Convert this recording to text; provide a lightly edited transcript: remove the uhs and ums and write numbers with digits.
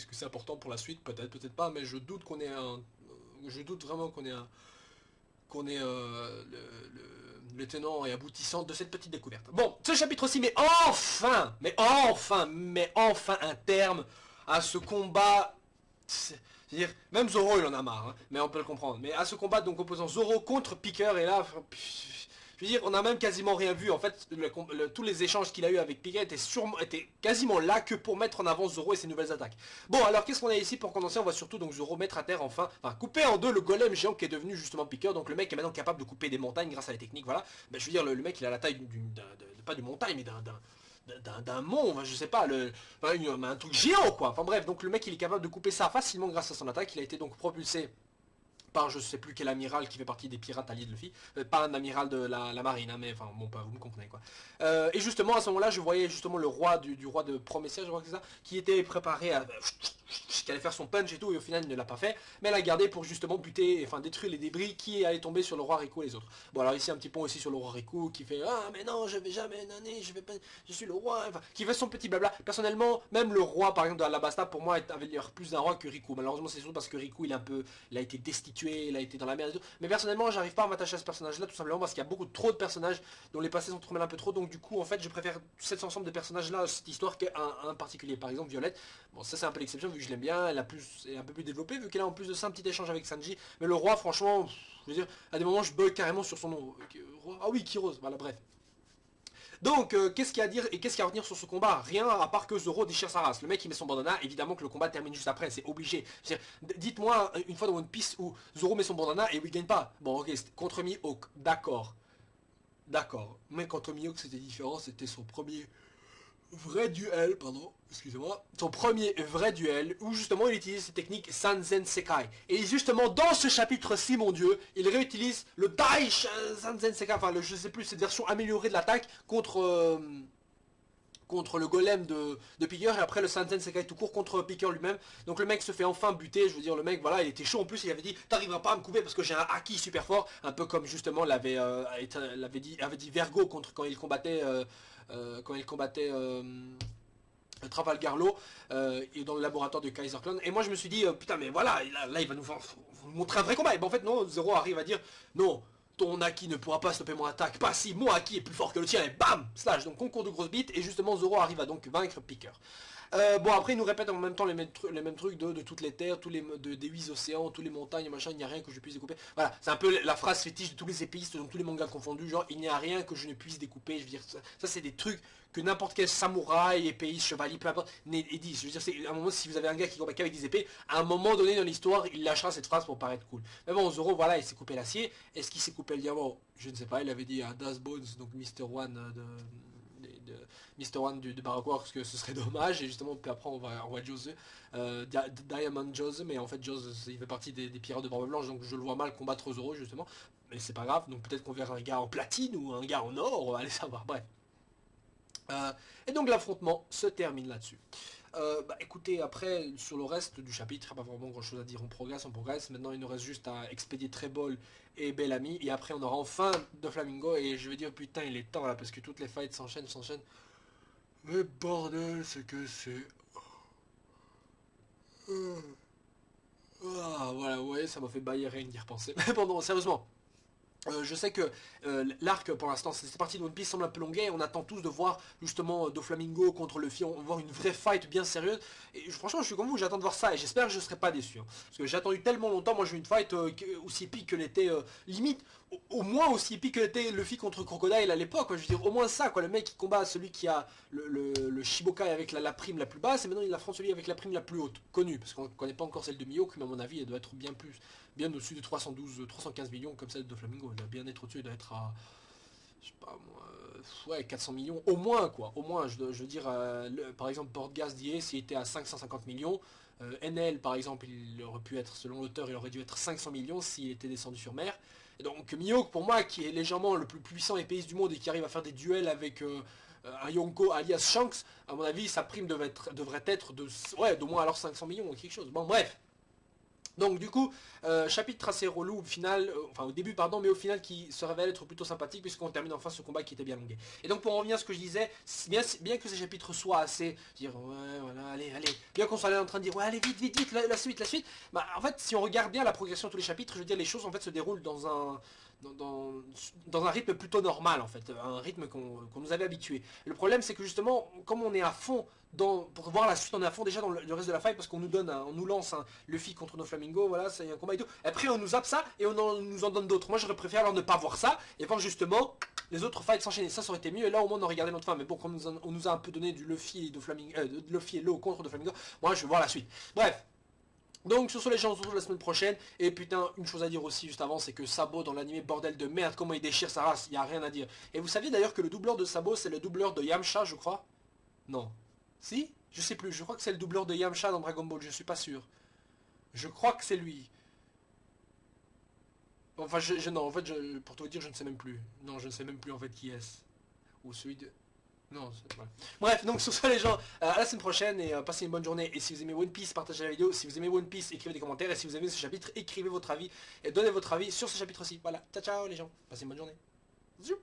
est-ce que c'est important pour la suite? Peut-être, peut-être pas, mais je doute qu'on ait un... Je doute vraiment qu'on ait un... qu'on ait le tenant et aboutissant de cette petite découverte. Bon, ce chapitre aussi, mais enfin un terme à ce combat. C'est-à-dire, même Zoro il en a marre, hein, mais on peut le comprendre. Mais à ce combat donc opposant Zoro contre Picker, et là, je veux dire, on a même quasiment rien vu. En fait, tous les échanges qu'il a eu avec Picker étaient quasiment là que pour mettre en avant Zoro et ses nouvelles attaques. Bon, alors qu'est-ce qu'on a ici pour condenser? On va surtout donc Zoro mettre à terre enfin couper en deux le golem géant qui est devenu justement Picker. Donc le mec est maintenant capable de couper des montagnes grâce à la technique, voilà. Ben, je veux dire, le mec il a la taille pas d'une montagne, mais d'un mont, je sais pas, un truc géant quoi. Enfin bref, donc le mec il est capable de couper ça facilement grâce à son attaque. Il a été donc propulsé par je sais plus quel amiral qui fait partie des pirates alliés de Luffy, pas un amiral de la marine, hein, mais enfin bon, vous me comprenez quoi. Et justement à ce moment-là, je voyais justement le roi du roi de Promessia, je crois que c'est ça, qui était préparé à qui allait faire son punch et tout, et au final il ne l'a pas fait, mais elle a gardé pour justement buter, enfin détruire les débris qui allaient tomber sur le roi Riku et les autres. Bon alors ici un petit point aussi sur le roi Riku qui fait ah mais non je vais jamais nanner, je vais pas, je suis le roi, enfin qui fait son petit blabla. Personnellement même le roi par exemple de Alabasta pour moi avait l'air plus d'un roi que Riku. Malheureusement c'est surtout parce que Riku il a été destitué, il a été dans la merde et tout. Mais personnellement j'arrive pas à m'attacher à ce personnage là tout simplement parce qu'il y a beaucoup trop de personnages dont les passés sont trop mal un peu trop, donc du coup en fait je préfère cet ensemble de personnages là, cette histoire qu'un un particulier. Par exemple Violette, bon ça c'est un peu l'exception vu que je l'aime bien, elle est un peu plus développée vu qu'elle a en plus de ça un petit échange avec Sanji. Mais le roi franchement, je veux dire, à des moments je bug carrément sur son nom. Ah oui, Kiros, voilà bref. Donc, qu'est-ce qu'il y a à dire et qu'est-ce qu'il y a à retenir sur ce combat? Rien à part que Zoro déchire sa race. Le mec il met son bandana, évidemment que le combat termine juste après, c'est obligé. Dites-moi une fois dans One Piece où Zoro met son bandana et où il gagne pas. Bon ok, contre Mihawk, d'accord. D'accord. Mais contre Mihawk c'était différent, c'était son premier vrai duel, pardon, excusez-moi, son premier vrai duel, où justement il utilise cette technique Sanzen Sekai. Et justement dans ce chapitre-ci, mon dieu, il réutilise le Dai Sanzen Sekai, enfin je sais plus, cette version améliorée de l'attaque contre le golem de Picker, et après le Sanzen Sekai tout court contre Picker lui-même. Donc le mec se fait enfin buter, je veux dire le mec voilà il était chaud en plus, il avait dit t'arriveras pas à me couper parce que j'ai un haki super fort, un peu comme justement l'avait dit Vergo contre quand il combattait Trafalgar Law et dans le laboratoire de Kaiser Clone. Et moi je me suis dit putain mais voilà là il va nous montrer un vrai combat. Et ben en fait non, Zoro arrive à dire non, ton Haki ne pourra pas stopper mon attaque, pas si mon Haki est plus fort que le tien, et bam slash. Donc concours de grosses bites, et justement Zoro arrive à donc vaincre Picker. Bon après il nous répète en même temps les mêmes trucs de toutes les terres, des 8 océans, tous les montagnes, machin, il n'y a rien que je puisse découper. Voilà, c'est un peu la phrase fétiche de tous les épéistes, donc tous les mangas confondus, genre il n'y a rien que je ne puisse découper. Je veux dire, ça c'est des trucs que n'importe quel samouraï, épéiste, chevalier, peu importe, dit. Je veux dire, c'est à un moment, si vous avez un gars qui combat qu'avec des épées, à un moment donné dans l'histoire, il lâchera cette phrase pour paraître cool. Mais bon, Zoro, voilà, il s'est coupé l'acier. Est-ce qu'il s'est coupé le diamant? Je ne sais pas, il avait dit à Das Bones, donc Mister One de Mr. One de Baroque Works que ce serait dommage, et justement puis après on voit Jose, Diamond Jose, mais en fait Jose il fait partie des pirates de Barbe Blanche, donc je le vois mal combattre Zoro justement, mais c'est pas grave, donc peut-être qu'on verra un gars en platine ou un gars en or, allez savoir, bref. Et donc l'affrontement se termine là-dessus. Écoutez, après, sur le reste du chapitre, il n'y a pas vraiment grand chose à dire, on progresse, maintenant il nous reste juste à expédier Trebol et Bellamy, et après on aura enfin de Flamingo, et je vais dire putain il est temps là, parce que toutes les fights s'enchaînent, mais bordel, c'est que c'est... Ah, voilà, vous voyez, ça m'a fait bailler rien d'y repenser. Mais bon, non, sérieusement, je sais que l'arc pour l'instant cette partie de One Piece semble un peu longuet, on attend tous de voir justement Doflamingo contre Luffy, on va voir une vraie fight bien sérieuse, et franchement je suis comme vous, j'attends de voir ça et j'espère que je serai pas déçu, hein. Parce que j'ai attendu tellement longtemps, moi je veux une fight aussi épique que l'était limite, au moins aussi épique que l'était Luffy contre Crocodile à l'époque, je veux dire au moins ça quoi, le mec qui combat celui qui a le Shibokai avec la prime la plus basse, et maintenant il affronte celui avec la prime la plus haute, connue, parce qu'on ne connaît pas encore celle de Mihawk, mais à mon avis elle doit être bien au-dessus de 315 millions comme celle de Flamingo, elle doit bien être au-dessus, elle doit être à, je sais pas moi, ouais 400 millions, au moins quoi, au moins, je veux dire, par exemple Portgas d'IA s'il était à 550 millions, NL par exemple il aurait pu être, selon l'auteur il aurait dû être 500 millions s'il était descendu sur mer, et donc Mihawk pour moi qui est légèrement le plus puissant épéiste du monde et qui arrive à faire des duels avec un Yonko alias Shanks, à mon avis sa prime devrait être d'au moins alors 500 millions ou quelque chose, bon bref. Donc du coup, chapitre assez relou au final, enfin au début pardon, mais au final qui se révèle être plutôt sympathique puisqu'on termine enfin ce combat qui était bien longué. Et donc pour en revenir à ce que je disais, bien que ces chapitres soient assez, dire ouais voilà, allez, allez, bien qu'on soit là en train de dire ouais allez vite, vite, vite, la suite, bah en fait si on regarde bien la progression de tous les chapitres, je veux dire les choses en fait se déroulent dans un dans, dans, dans un rythme plutôt normal en fait, un rythme qu'on nous avait habitué. Le problème c'est que justement, comme on est à fond pour voir la suite, on est à fond déjà dans le reste de la fight parce qu'on nous donne, on nous lance un Luffy contre nos flamingos, voilà, c'est un combat et tout. Après on nous zappe ça et nous en donne d'autres. Moi j'aurais préféré alors ne pas voir ça et voir justement les autres fights s'enchaîner. Ça aurait été mieux et là au moins on regardait notre fin. Mais bon, comme on nous a un peu donné du Luffy et de Luffy et Law contre de Flamingo, moi je veux voir la suite. Bref. Donc sur ce les gens, on se retrouve la semaine prochaine. Et putain, une chose à dire aussi juste avant, c'est que Sabo dans l'animé bordel de merde, comment il déchire sa race, il n'y a rien à dire. Et vous saviez d'ailleurs que le doubleur de Sabo c'est le doubleur de Yamcha je crois. Non. Si? Je sais plus, je crois que c'est le doubleur de Yamcha dans Dragon Ball, je suis pas sûr. Je crois que c'est lui. Enfin, non, en fait, pour te dire, je ne sais même plus. Non, je ne sais même plus en fait qui est-ce. Ou celui de... Non, voilà. Bref, donc sur ce les gens, à la semaine prochaine et passez une bonne journée. Et si vous aimez One Piece, partagez la vidéo. Si vous aimez One Piece, écrivez des commentaires. Et si vous aimez ce chapitre, écrivez votre avis et donnez votre avis sur ce chapitre aussi. Voilà, ciao ciao les gens, passez une bonne journée. Zou.